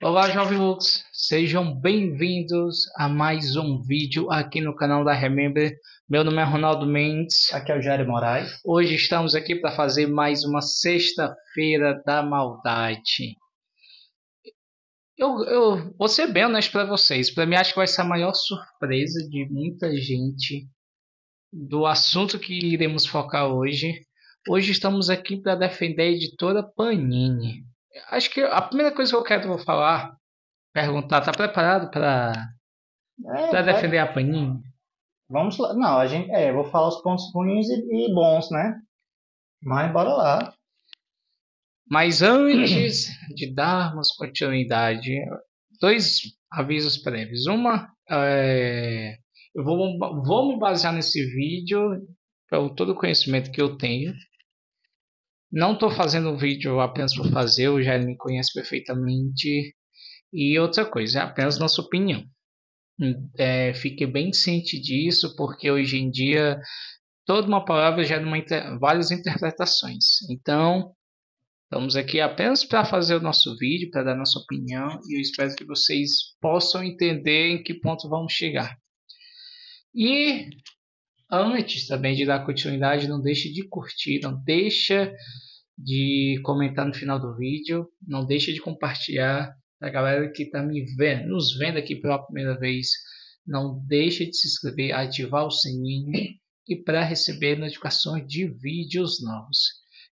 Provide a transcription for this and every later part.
Olá, Jovem Lux, sejam bem-vindos a mais um vídeo aqui no canal da Remember. Meu nome é Ronaldo Mendes. Aqui é o Jair Moraes. Hoje estamos aqui para fazer mais uma sexta-feira da maldade. Eu vou ser bem honesto para vocês. Para mim, acho que vai ser a maior surpresa de muita gente do assunto que iremos focar hoje. Hoje estamos aqui para defender a editora Panini. Acho que a primeira coisa que eu quero falar, perguntar, tá preparado para Vai, defender a Panini? vamos lá. Não, eu vou falar os pontos ruins e bons, né? Mas bora lá. Mas antes de darmos continuidade, dois avisos prévios. Eu vou me basear nesse vídeo pelo todo o conhecimento que eu tenho. Não estou fazendo um vídeo apenas por fazer, o Jair me conhece perfeitamente. E outra coisa, é apenas nossa opinião. Fique bem ciente disso, porque hoje em dia toda uma palavra gera várias interpretações. Então, estamos aqui apenas para fazer o nosso vídeo, para dar nossa opinião, e eu espero que vocês possam entender em que ponto vamos chegar. E antes também de dar continuidade, não deixe de curtir, não deixa de comentar no final do vídeo, não deixa de compartilhar para a galera que está nos vendo aqui pela primeira vez. Não deixa de se inscrever, ativar o sininho e para receber notificações de vídeos novos.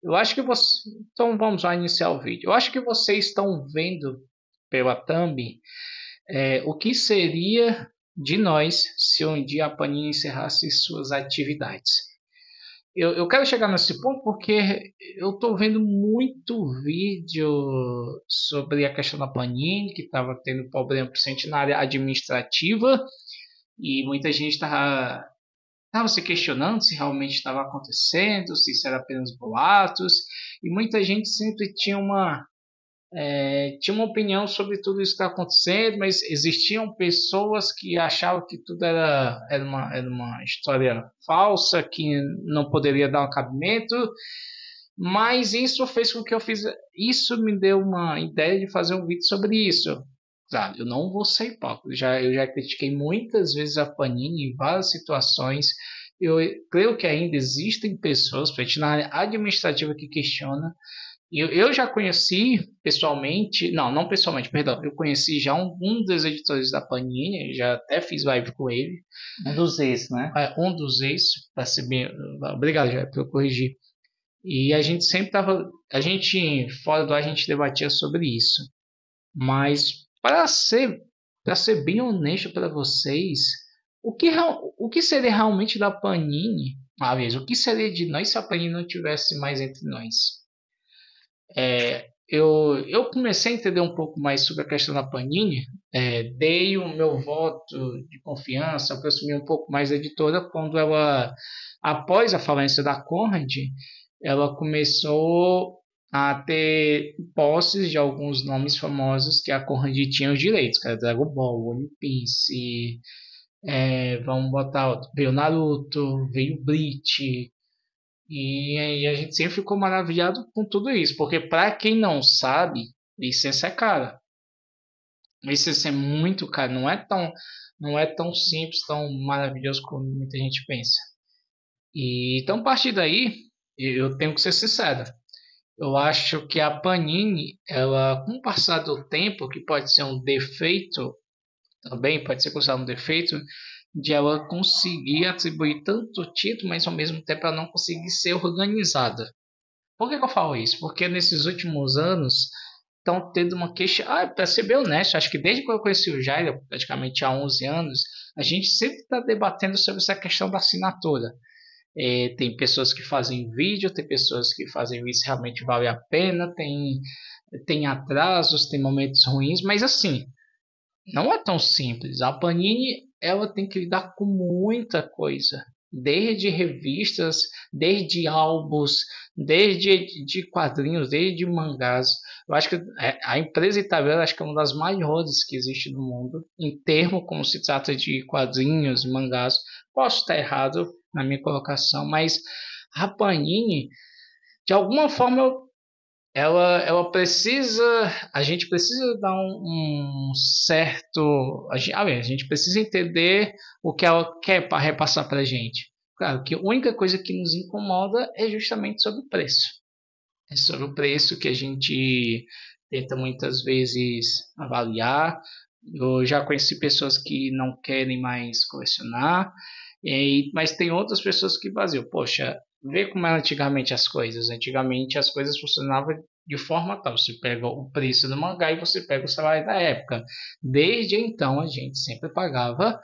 Eu acho que você. Então vamos lá iniciar o vídeo. Eu acho que vocês estão vendo pela thumb o que seria de nós se um dia a Panini encerrasse suas atividades. Eu quero chegar nesse ponto porque eu estou vendo muito vídeo sobre a questão da Panini, que estava tendo problema principalmente na área administrativa, e muita gente estava se questionando se realmente estava acontecendo, se isso era apenas boatos, e muita gente sempre tinha uma opinião sobre tudo isso que está acontecendo, mas existiam pessoas que achavam que tudo era uma história falsa, que não poderia dar um cabimento, mas isso fez com que isso me deu uma ideia de fazer um vídeo sobre isso. Claro, eu não vou ser hipócrita. Eu já critiquei muitas vezes a Panini em várias situações. Eu creio que ainda existem pessoas, principalmente na área administrativa, que questionam. Eu já conheci pessoalmente, não pessoalmente, perdão, eu conheci já um dos editores da Panini, já até fiz live com ele, Um dos ex, né? um dos ex, para ser bem, obrigado já por corrigir. E a gente sempre tava, a gente fora do ar a gente debatia sobre isso. Mas para ser bem honesto para vocês, o que seria realmente da Panini? Uma vez, o que seria de nós se a Panini não tivesse mais entre nós? Eu comecei a entender um pouco mais sobre a questão da Panini, dei o meu voto de confiança, aproximei um pouco mais da editora quando ela, após a falência da Conrad, ela começou a ter posses de alguns nomes famosos que a Conrad tinha os direitos, que era Dragon Ball, One Piece, vamos botar outro, veio Naruto, veio Bleach, e a gente sempre ficou maravilhado com tudo isso, porque para quem não sabe, licença é cara. Licença é muito caro, não é tão simples, tão maravilhoso como muita gente pensa. E então, a partir daí, eu tenho que ser sincero. Eu acho que a Panini, ela, com o passar do tempo, que pode ser um defeito, também pode ser considerado um defeito, de ela conseguir atribuir tanto título, mas ao mesmo tempo ela não conseguir ser organizada. Por que eu falo isso? Porque nesses últimos anos estão tendo uma queixa. Para ser bem honesto, acho que desde que eu conheci o Jair, praticamente há 11 anos, a gente sempre está debatendo sobre essa questão da assinatura. Tem pessoas que fazem vídeo, tem pessoas que fazem vídeo se realmente vale a pena, tem atrasos, tem momentos ruins, mas assim, não é tão simples. A Panini, ela tem que lidar com muita coisa, desde revistas, desde álbuns, desde de quadrinhos, desde mangás. Eu acho que a empresa italiana acho que é uma das maiores que existe no mundo, em termos como se trata de quadrinhos, mangás. Posso estar errado na minha colocação, mas a Panini, de alguma forma, ela precisa, a gente precisa dar um certo, a gente precisa entender o que ela quer para repassar para a gente. Claro que a única coisa que nos incomoda é justamente sobre o preço. É sobre o preço que a gente tenta muitas vezes avaliar. Eu já conheci pessoas que não querem mais colecionar, mas tem outras pessoas que vaziam. Poxa, vê como eram antigamente as coisas. Antigamente as coisas funcionavam de forma tal. Você pega o preço do mangá e você pega o salário da época. Desde então a gente sempre pagava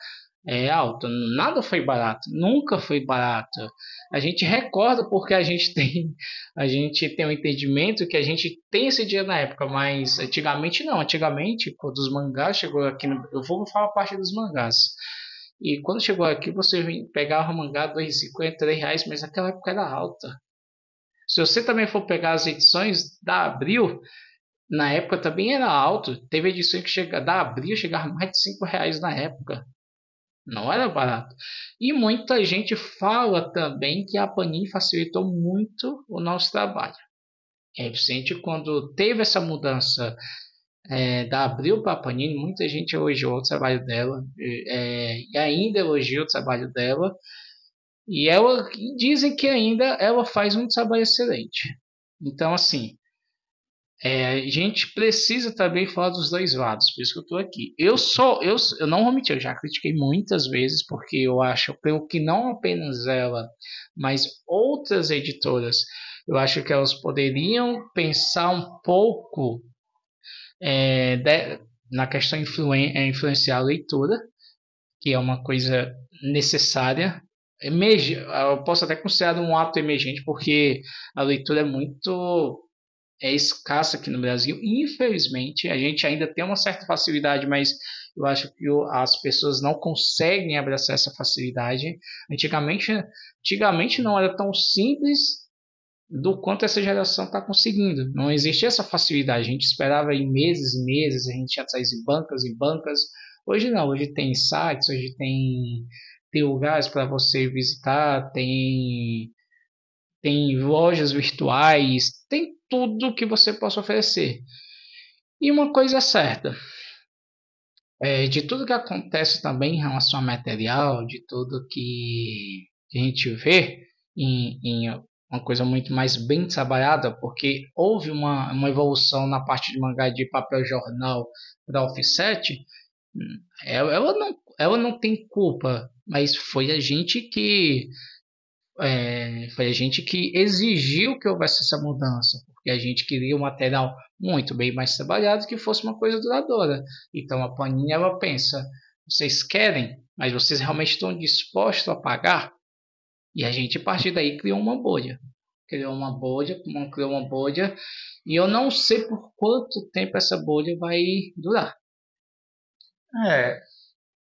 alto. Nada foi barato, nunca foi barato. A gente recorda porque a gente tem um entendimento que a gente tem esse dia na época, mas antigamente não. Antigamente, quando os mangás chegou aqui, eu vou falar a parte dos mangás. E quando chegou aqui, você pegava o mangá R$ 2,50, R$ 3, mas naquela época era alta. Se você também for pegar as edições da Abril, na época também era alto. Teve edições que da Abril chegava mais de R$ 5 na época. Não era barato. E muita gente fala também que a Panini facilitou muito o nosso trabalho. É evidente quando teve essa mudança da Abril para a Panini, muita gente elogiou o trabalho dela e ainda elogia o trabalho dela. E dizem que ainda ela faz um trabalho excelente. Então, assim, a gente precisa também falar dos dois lados, por isso que eu estou aqui. Eu não vou mentir, eu já critiquei muitas vezes, porque eu acho que não apenas ela, mas outras editoras, eu acho que elas poderiam pensar um pouco na questão influenciar a leitura, que é uma coisa necessária. Eu posso até considerar um ato emergente, porque a leitura é muito escassa aqui no Brasil. Infelizmente, a gente ainda tem uma certa facilidade, mas eu acho que as pessoas não conseguem abraçar essa facilidade. Antigamente não era tão simples do quanto essa geração está conseguindo. Não existia essa facilidade. A gente esperava aí meses e meses, a gente ia atrás de bancas e bancas. Hoje não, hoje tem sites, hoje tem lugares para você visitar, tem lojas virtuais, tem tudo que você possa oferecer. E uma coisa é certa, de tudo que acontece também em relação a material, de tudo que a gente vê em uma coisa muito mais bem trabalhada, porque houve uma evolução na parte de mangá de papel jornal para offset, ela não tem culpa, mas foi a gente que exigiu que houvesse essa mudança, porque a gente queria um material muito bem mais trabalhado que fosse uma coisa duradoura. Então a Panini ela pensa: vocês querem, mas vocês realmente estão dispostos a pagar? E a gente a partir daí criou uma bolha. Criou uma bolha, e eu não sei por quanto tempo essa bolha vai durar. É,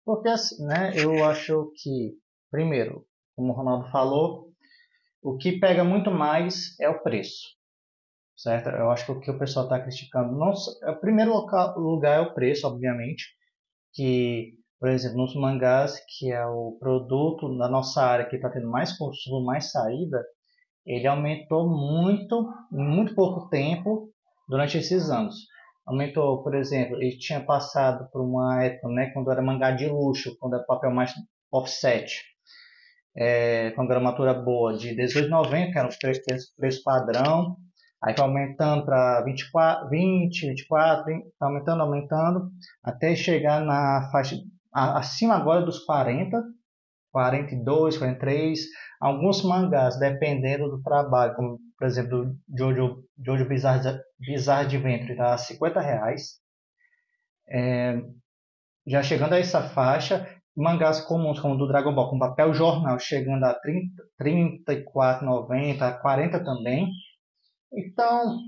porque assim, né, eu acho que, primeiro, como o Ronaldo falou, o que pega muito mais é o preço, certo? Eu acho que o que o pessoal está criticando, não, o primeiro lugar é o preço, obviamente, que, por exemplo, nos mangás, que é o produto da nossa área que está tendo mais consumo, mais saída, ele aumentou muito, em muito pouco tempo, durante esses anos. Aumentou, por exemplo, ele tinha passado por uma época, né, quando era mangá de luxo, quando era papel mais offset, com gramatura boa, de R$18,90, que era o preço padrão, aí foi aumentando para 24, 20, 24, tá aumentando, até chegar na faixa acima agora dos 40, 42, 43. Alguns mangás, dependendo do trabalho, como por exemplo Jojo Bizarre Adventure, está a R$50. Já chegando a essa faixa, mangás comuns como o do Dragon Ball com papel jornal chegando a 30, 34,90, 40 também. Então,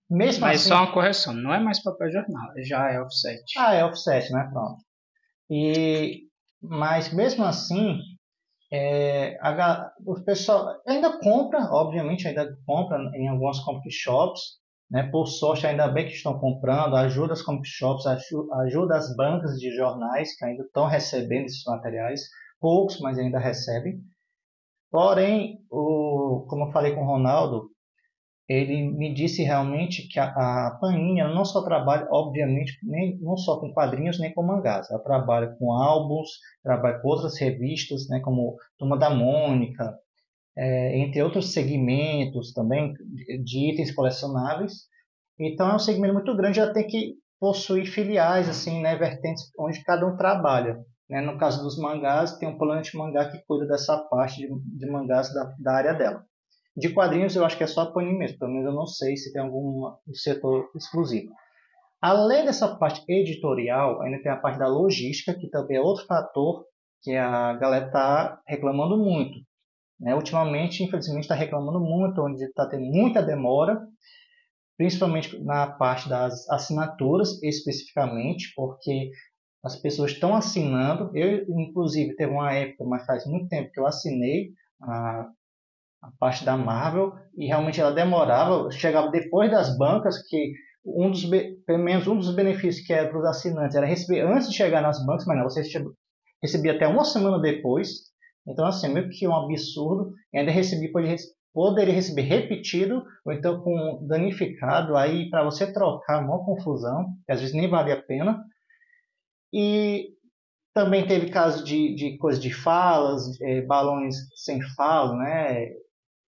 mesmo Mas assim, só uma correção, não é mais papel jornal, já é offset. é offset, né? Pronto. Mas mesmo assim, o pessoal ainda compra, obviamente, ainda compra em algumas comic shops, né? Por sorte, ainda bem que estão comprando, ajuda as comic shops, ajuda as bancas de jornais que ainda estão recebendo esses materiais, poucos, mas ainda recebem. Porém, como eu falei com o Ronaldo, ele me disse realmente que a Panini ela não só trabalha, obviamente, nem, não só com quadrinhos nem com mangás. Ela trabalha com álbuns, trabalha com outras revistas, né, como Turma da Mônica, entre outros segmentos também de itens colecionáveis. Então é um segmento muito grande, já tem que possuir filiais, assim, né, vertentes onde cada um trabalha. Né? No caso dos mangás, tem um Planet Mangá que cuida dessa parte de mangás da área dela. De quadrinhos, eu acho que é só a Panini mesmo. Pelo menos eu não sei se tem algum setor exclusivo. Além dessa parte editorial, ainda tem a parte da logística, que também é outro fator que a galera está reclamando muito. Né? Ultimamente, infelizmente, está reclamando muito, onde está tendo muita demora, principalmente na parte das assinaturas, especificamente, porque as pessoas estão assinando. Eu, inclusive, teve uma época, mas faz muito tempo que eu assinei a parte da Marvel e realmente ela demorava, chegava depois das bancas, que pelo menos um dos benefícios que era para os assinantes era receber antes de chegar nas bancas, mas não, você recebia até uma semana depois. Então, assim, meio que um absurdo. E ainda poderia receber repetido, ou então com danificado, aí para você trocar, uma confusão, que às vezes nem valia a pena. E também teve casos de coisas de falas, balões sem fala, né?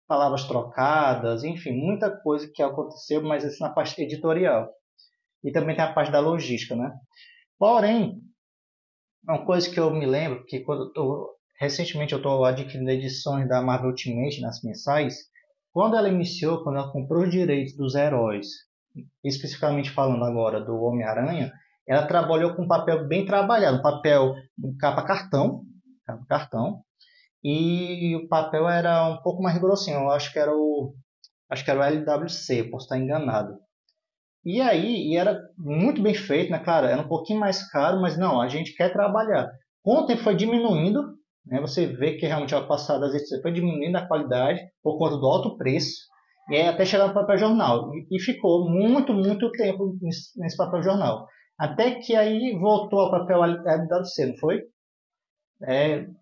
Palavras trocadas, enfim, muita coisa que aconteceu, mas isso na parte editorial. E também tem a parte da logística, né? Porém, uma coisa que eu me lembro, que recentemente eu estou adquirindo edições da Marvel Ultimate nas mensais, quando ela iniciou, quando ela comprou os direitos dos heróis, especificamente falando agora do Homem-Aranha, ela trabalhou com papel bem trabalhado, papel capa cartão, e o papel era um pouco mais grossinho, eu acho que era o LWC, posso estar enganado. E aí, era muito bem feito, né? Claro, era um pouquinho mais caro, mas não, a gente quer trabalhar. Com o tempo foi diminuindo, né? Você vê que realmente ao passar das edições foi diminuindo a qualidade por conta do alto preço, e aí até chegar no papel jornal. E ficou muito, muito tempo nesse papel jornal. Até que aí voltou ao papel LWC, não foi?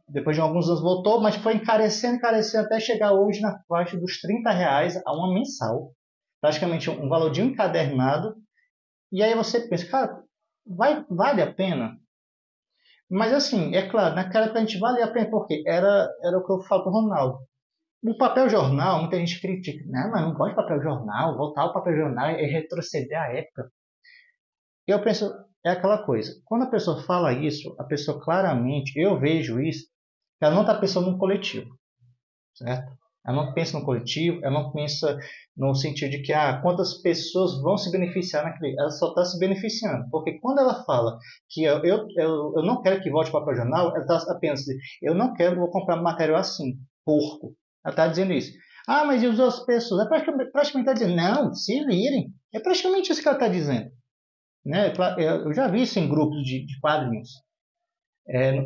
Depois de alguns anos voltou, mas foi encarecendo, encarecendo até chegar hoje na faixa dos R$ 30 a uma mensal. Praticamente um valor de um encadernado. E aí você pensa, cara, vale a pena? Mas assim, é claro, naquela época a gente valia a pena, porque era o que eu falo para o Ronaldo. O papel jornal, muita gente critica, né? Mas não gosto de papel jornal, voltar ao papel jornal é retroceder à época. Eu penso, é aquela coisa, quando a pessoa fala isso, a pessoa claramente, eu vejo isso, ela não está pensando no coletivo, certo? Ela não pensa no coletivo, ela não pensa no sentido de que quantas pessoas vão se beneficiar naquele. Ela só está se beneficiando. Porque quando ela fala que eu não quero que volte para o papel jornal, ela está apenas dizendo, eu não quero, vou comprar material assim, porco. Ela está dizendo isso. Mas e as outras pessoas? Ela praticamente está dizendo, não, se virem. É praticamente isso que ela está dizendo. Né? Eu já vi isso em grupos de quadrinhos.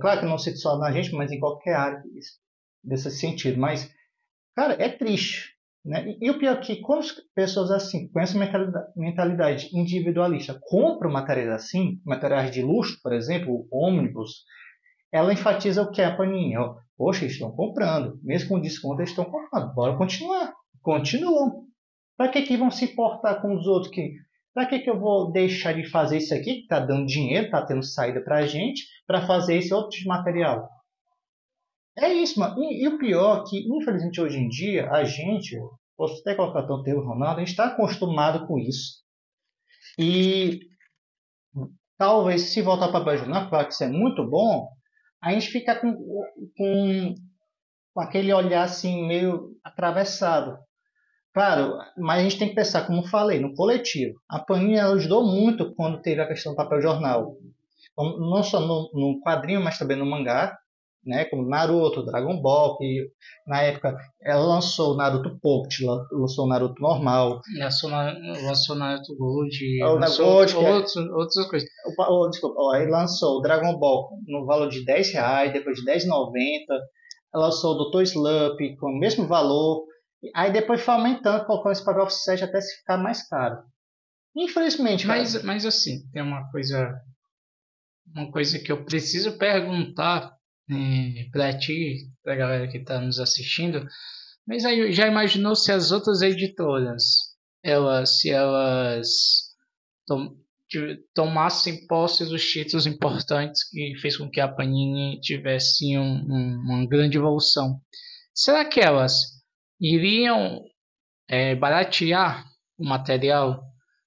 Claro que não se só na gente, mas em qualquer área desse sentido. Mas cara, é triste. Né? E o pior é que quando as pessoas assim, com essa mentalidade individualista, compram materiais assim, materiais de luxo, por exemplo, ônibus, ela enfatiza o que é a Panini. Poxa, eles estão comprando. Mesmo com desconto, eles estão comprando. Bora continuar. Continuam. Para que vão se importar com os outros? Para que eu vou deixar de fazer isso aqui, que está dando dinheiro, está tendo saída para a gente, para fazer esse outro tipo de material? É isso, mano. E o pior é que, infelizmente, hoje em dia, a gente, posso até colocar o termo Ronaldo, a gente está acostumado com isso. E talvez, se voltar para o papel jornal, claro que isso é muito bom, a gente fica com aquele olhar assim, meio atravessado. Claro, mas a gente tem que pensar, como eu falei, no coletivo. A Panini ajudou muito quando teve a questão do papel jornal. Não só no quadrinho, mas também no mangá, né, como Naruto, Dragon Ball, que na época ela lançou o Naruto Pocket, lançou o Naruto normal. Lançou Naruto Gold, O lançou Gold, outras coisas. Desculpa, aí lançou o Dragon Ball no valor de R$ 10, depois de R$ 10,90. Ela lançou o Dr. Slump com o mesmo valor. Aí depois foi aumentando, colocando esse papel offset até se ficar mais caro. Infelizmente, cara. Mas assim, tem uma coisa que eu preciso perguntar para ti, para a galera que está nos assistindo. Mas aí já imaginou se as outras editoras, se elas tom- tomassem posse dos títulos importantes que fez com que a Panini tivesse uma grande evolução? Será que elas iriam baratear o material?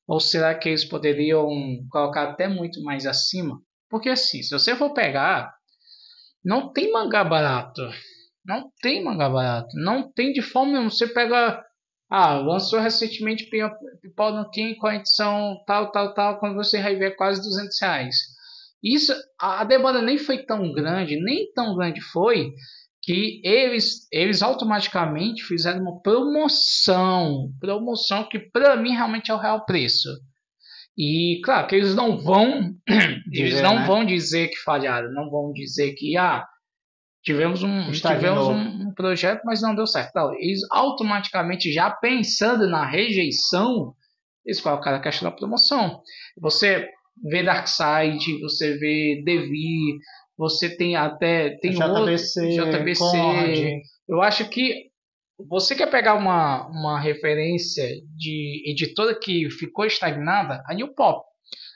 Ou será que eles poderiam colocar até muito mais acima? Porque assim, se você for pegar, não tem mangá barato. Não tem mangá barato. Não tem de forma nenhuma. Você pega. Ah, lançou recentemente Pipoca no King com a edição tal, tal, tal. Quando você vai ver quase R$ 200. Isso, a demanda nem foi tão grande, nem tão grande foi, que eles automaticamente fizeram uma promoção. Promoção que para mim realmente é o real preço. E claro que eles não vão, eles Dizer, não né? vão dizer que falharam, não vão dizer que tivemos Estagnou. um projeto, mas não deu certo. Não, eles automaticamente, já pensando na rejeição, eles colocaram a questão da promoção. Você vê Darkseid, você vê Devi, você tem até tem outro JBC, Conrad. JBC. Eu acho que você quer pegar uma referência de editora que ficou estagnada, a New Pop.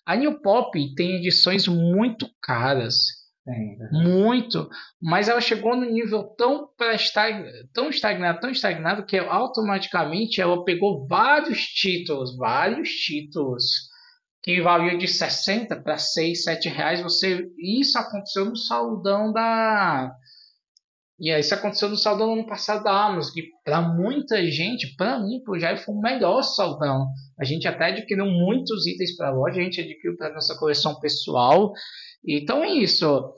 A New Pop tem edições muito caras, Tem. muito, mas ela chegou no nível tão estagnado que automaticamente ela pegou vários títulos que valiam de 60 para 6, 7 reais. Isso aconteceu no saldão da e aí, isso aconteceu no saldão ano passado da Amazon, que para muita gente, para mim, pro Jair, foi o melhor saldão. A gente até adquiriu muitos itens para a loja, a gente adquiriu para nossa coleção pessoal. Então é isso.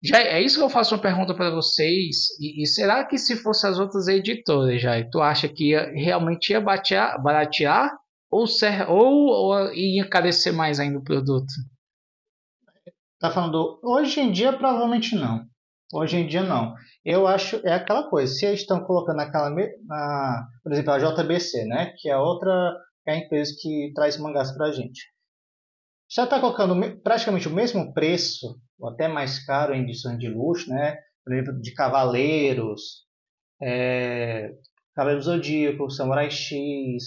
Já é isso que eu faço uma pergunta para vocês. E será que se fosse as outras editoras, Jair, tu acha que realmente ia baratear ou ia encarecer mais ainda o produto? Tá falando, hoje em dia provavelmente não. Hoje em dia não. Eu acho, é aquela coisa, se eles estão colocando por exemplo, a JBC, né, que é outra é a empresa que traz mangás pra gente. Já está colocando praticamente o mesmo preço, ou até mais caro em edições de luxo, né? Por exemplo, de Cavaleiros, Cavaleiros do Zodíaco, Samurai X,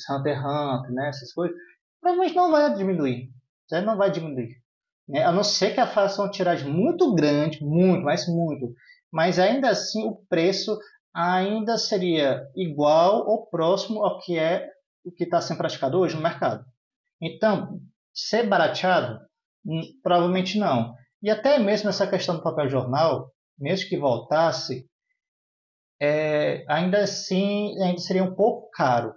Hunter x Hunter, né? Essas coisas. Provavelmente não vai diminuir. Certo? Não vai diminuir. Né? A não ser que a faça uma tiragem muito grande, muito, mas muito. Mas ainda assim o preço ainda seria igual ou próximo ao que é o que está sendo praticado hoje no mercado. Então, ser barateado? Provavelmente não. E até mesmo essa questão do papel jornal, mesmo que voltasse, ainda assim ainda seria um pouco caro.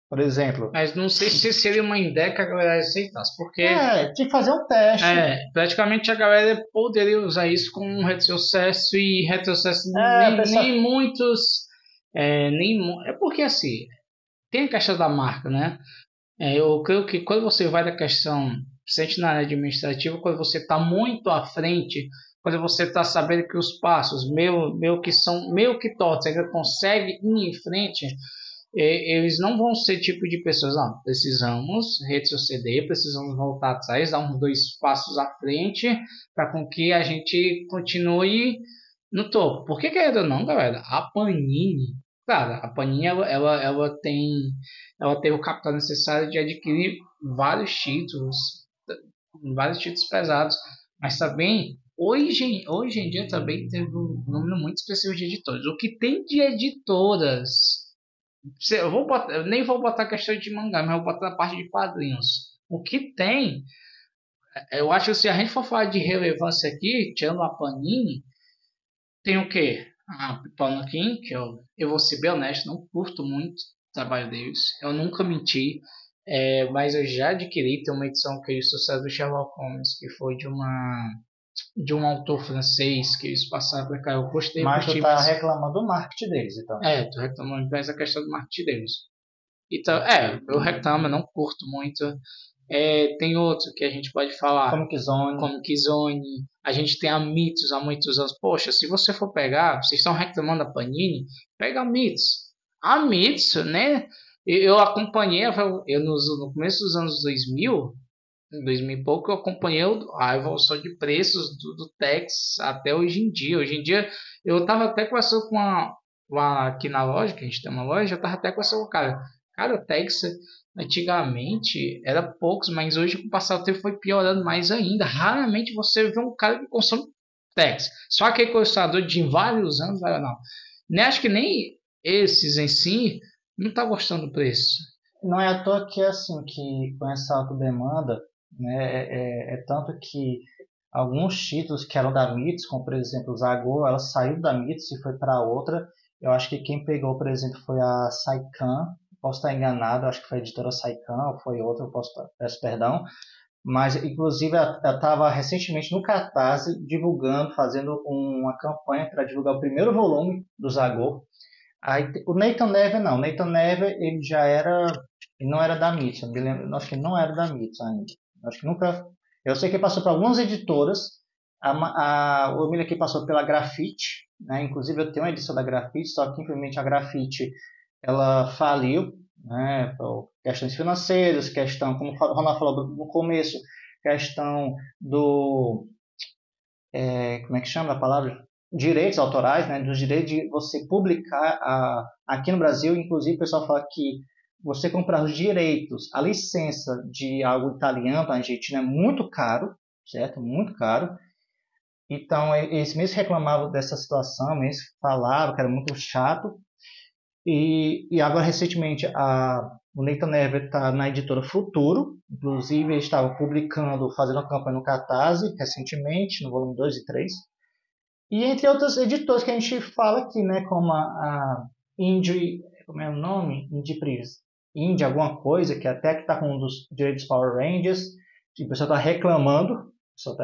Por exemplo, Mas não sei se seria uma ideia que a galera aceitasse, porque tinha que fazer um teste. praticamente a galera poderia usar isso como um retrocesso e retrocesso Pessoal, nem muitos. É porque assim, tem a questão da marca, né? Eu creio que quando você vai da questão, principalmente na área administrativa, quando você está muito à frente, quando você está sabendo que os passos meio que são meio que tortos, ainda consegue ir em frente, eles não vão ser tipo de pessoas, não, precisamos retroceder, precisamos voltar atrás, dar uns dois passos à frente para com que a gente continue no topo. Porque querendo ou não, galera, a Panini, claro, a Panini ela tem o capital necessário de adquirir vários títulos pesados, mas também hoje em dia também tem um número muito expressivo de editores. O que tem de editoras eu nem vou botar questão de mangá, mas eu vou botar a parte de quadrinhos. O que tem, eu acho que se a gente for falar de relevância aqui, tirando a Panini, tem o quê? A Pipoca King, que eu vou ser bem honesto, não curto muito o trabalho deles. Eu nunca menti, mas eu já adquiri, tem uma edição que é o Sucesso do Sherlock Holmes, que foi de um autor francês que eles passaram para cá. Eu gostei, mas tu curti, tá mas reclamando do marketing deles, então. tô reclamando mais a questão do marketing deles. Então, eu reclamo, eu não curto muito. Tem outro que a gente pode falar, Comic Zone. como Kizone. A gente tem a Mitos há muitos anos. Poxa, se você for pegar, vocês estão reclamando da Panini, pega a Mitos. A Mitos, né? Eu acompanhei, no começo dos anos 2000, em 2000 e pouco, eu acompanhei a evolução de preços do Tex até hoje em dia. Hoje em dia, eu estava até conversando lá aqui na loja, que a gente tem uma loja, eu tava até com essa cara. Cara, o Texas antigamente era poucos, mas hoje com o passar do tempo foi piorando mais ainda. Raramente você vê um cara que consome Texas. Só aquele colecionador de vários anos, não. Nem acho que nem esses em si não tá gostando do preço. Não é à toa que assim que com essa alta demanda, né, é tanto que alguns títulos que eram da Mythos, como por exemplo o Zagor, ela saiu da Mythos e foi para outra. Eu acho que quem pegou, por exemplo, foi a Saikan. Posso estar enganado, acho que foi a editora Saikan ou foi outra, peço perdão. Mas, inclusive, ela estava recentemente no Catarse divulgando, fazendo uma campanha para divulgar o primeiro volume do Zagor. Aí, o Nathan Neve não. O Nathan Neve, ele já era. Ele não era da Mythos. Eu me lembro, acho que ele não era da Mythos ainda. Acho que nunca. Eu sei que ele passou por algumas editoras. O Emílio aqui passou pela Grafite, né? Inclusive, eu tenho uma edição da Grafite, só que, infelizmente, a Grafite ela faliu, né? Por questões financeiras, questão, como o Ronaldo falou no começo, questão do como é que chama a palavra? Direitos autorais, né? Dos direitos de você publicar aqui no Brasil, inclusive o pessoal fala que você comprar os direitos, a licença de algo italiano para a Argentina é muito caro, certo? Muito caro. Então, eles mesmos reclamavam dessa situação, eles falavam que era muito chato. E agora, recentemente, o Nathan Never está na editora Futuro. Inclusive, ele estava publicando, fazendo uma campanha no Catarse, recentemente, no volume 2 e 3. E entre outros editores que a gente fala aqui, né, como a Indie, como é o nome? Indie Prius. Indie alguma coisa, que até que está com um dos direitos Power Rangers, que o pessoal está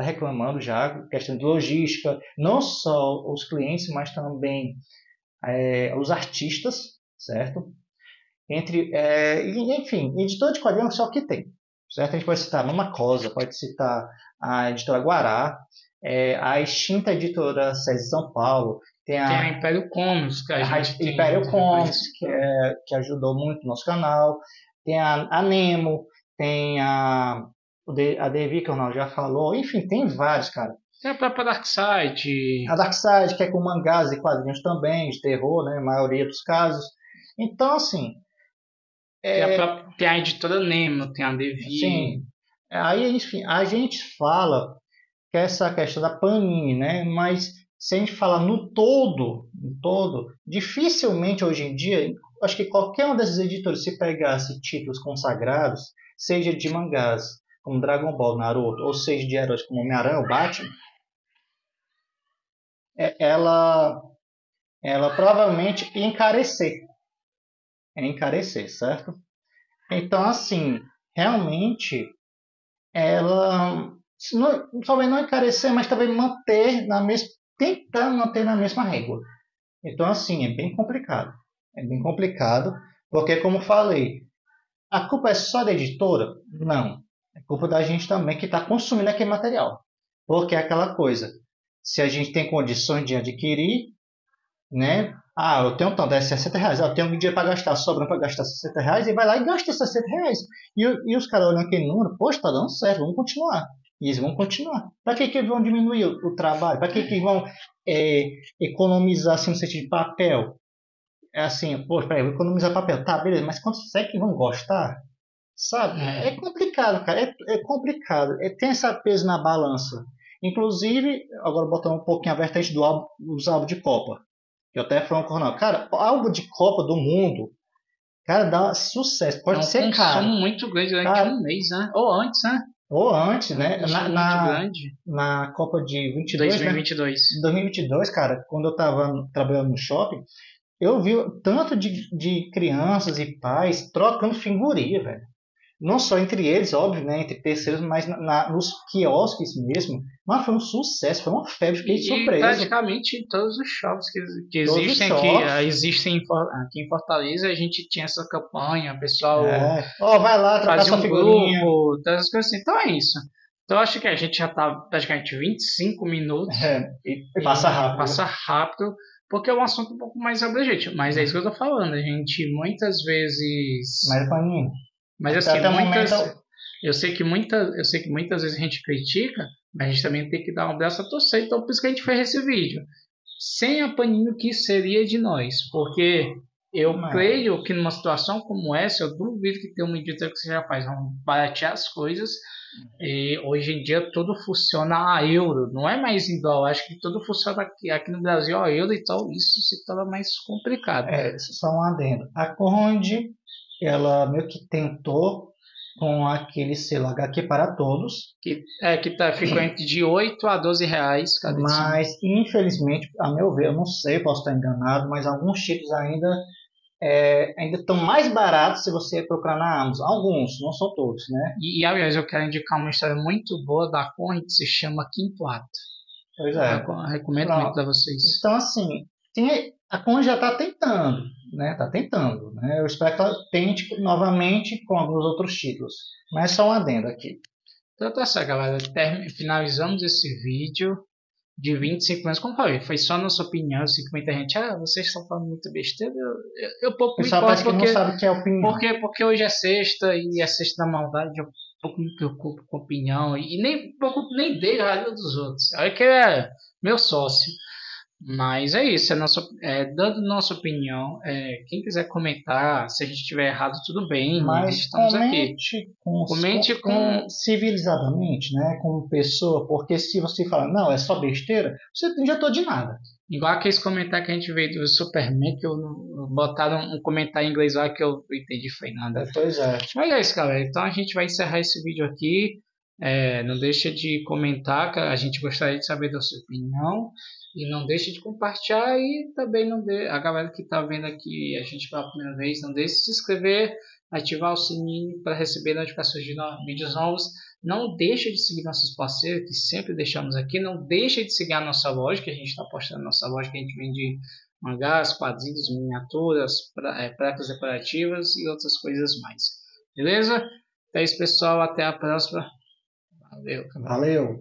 reclamando já, questão de logística, não só os clientes, mas também os artistas, certo? Enfim, editor de quadrinhos só que tem, certo? A gente pode citar a Mama Cosa, pode citar a editora Guará, a extinta editora César São Paulo, tem a Império Comics, que a gente tem. Império Comics, que ajudou muito o nosso canal, tem a Nemo, tem a Devi, que o Ronaldo já falou, enfim, tem vários, cara. Tem a própria Darkseid. A Darkseid, que é com mangás e quadrinhos também, de terror, né? A maioria dos casos. Então, assim. Tem a editora Nemo, tem a Devi. Sim. Aí, enfim, a gente fala que essa questão da Panini, né? Mas se a gente falar no todo, dificilmente hoje em dia, acho que qualquer um desses editores, se pegasse títulos consagrados, seja de mangás, como Dragon Ball, Naruto, ou seja de heróis como Homem-Aranha ou Batman, ela provavelmente ia encarecer. Certo? Então, assim, realmente, ela talvez não encarecer, mas talvez tentar manter na mesma régua. Então, assim, é bem complicado. É bem complicado, porque, como falei, a culpa é só da editora? Não. É culpa da gente também que está consumindo aquele material. Porque é aquela coisa, se a gente tem condições de adquirir, né? Eu tenho tanto, é R$60. Eu tenho um dinheiro para gastar, sobrando para gastar R$60, e vai lá e gasta R$60. E os caras olham aquele número, poxa, tá dando certo, vamos continuar. E eles vão continuar. Para que vão diminuir o trabalho? Para que vão economizar assim, no sentido de papel? É assim, poxa, peraí, vou economizar papel. Tá, beleza, mas quantos é que vão gostar? Sabe? É complicado, cara. É complicado. Tem esse peso na balança. Inclusive, agora botando um pouquinho a vertente dos álbuns de Copa. Eu até falando com o Ronaldo, cara, álbum de Copa do Mundo, cara, dá sucesso. Pode ser caro. Muito grande durante um mês, né? Ou antes, né? Ou antes, né? Na Copa de 2022. Né? 2022, cara, quando eu tava trabalhando no shopping, eu vi tanto de crianças e pais trocando figurinha, velho. Não só entre eles, óbvio, né, entre terceiros, mas nos quiosques mesmo. Mas foi um sucesso, foi uma febre, fiquei surpreso. Praticamente em todos os shops que existem aqui em Fortaleza, a gente tinha essa campanha, pessoal vai lá, trocar sua figurinha. Grupo, todas as coisas assim. Então é isso. Então acho que a gente já está praticamente 25 minutos. E passa rápido. Passa rápido, porque é um assunto um pouco mais abrangente. Mas é isso que eu tô falando. A gente muitas vezes... Mas assim, eu sei que muitas vezes a gente critica, mas a gente também tem que dar um braço a torcer. Então por isso que a gente fez esse vídeo. sem a Panini, o que seria de nós? Porque eu Mas, creio que numa situação como essa, eu duvido que tenha uma editora que seja capaz de baratear as coisas. E hoje em dia tudo funciona a euro, não é mais em dólar. Acho que tudo funciona aqui no Brasil a euro, então isso se torna mais complicado. só um adendo. A Conde, ela meio que tentou com aquele selo HQ para todos, Ficou entre de 8 a 12 reais cada edição. mas infelizmente, a meu ver, eu não sei, posso estar enganado, mas alguns títulos ainda estão mais baratos se você procurar na Amazon. Alguns, não são todos, né? Aliás, eu quero indicar uma história muito boa da Conrad, que se chama Quinto Ato. Pois é. Eu recomendo muito para Pronto. vocês. Então, assim, a Conde já está tentando, né? Está tentando, né? Eu espero que ela tente novamente com alguns outros títulos. Mas só um adendo aqui. Então tá certo, galera. Finalizamos esse vídeo de 25 minutos. Como eu falei, foi só nossa opinião. Eu sei que muita gente, vocês estão falando muita besteira. Eu O pouco me pessoal importo parece que não sabe o que é opinião. porque hoje é sexta e é sexta da maldade. Eu pouco me preocupo com opinião e nem pouco nem dei raiva dos outros. Olha que é meu sócio. Mas é isso, dando nossa opinião. Quem quiser comentar, se a gente estiver errado, tudo bem. Mas Estamos aqui. Comente com. civilizadamente, né? Como pessoa, porque se você fala, não, é só besteira, você não adiantou de nada. Igual aqueles comentários que a gente veio do Superman, que botaram um comentário em inglês lá que eu entendi, foi nada. Pois é. Mas é isso, galera. Então a gente vai encerrar esse vídeo aqui. Não deixa de comentar, que a gente gostaria de saber da sua opinião. E não deixe de compartilhar. E também a galera que está vendo aqui a gente pela primeira vez, não deixe de se inscrever, ativar o sininho para receber notificações de vídeos novos. Não deixe de seguir nossos parceiros, que sempre deixamos aqui. Não deixe de seguir a nossa loja, que a gente está postando na nossa loja, que a gente vende mangás, quadrinhos, miniaturas, pratas decorativas e outras coisas mais. Beleza? Então é isso, pessoal. Até a próxima. Valeu. Valeu.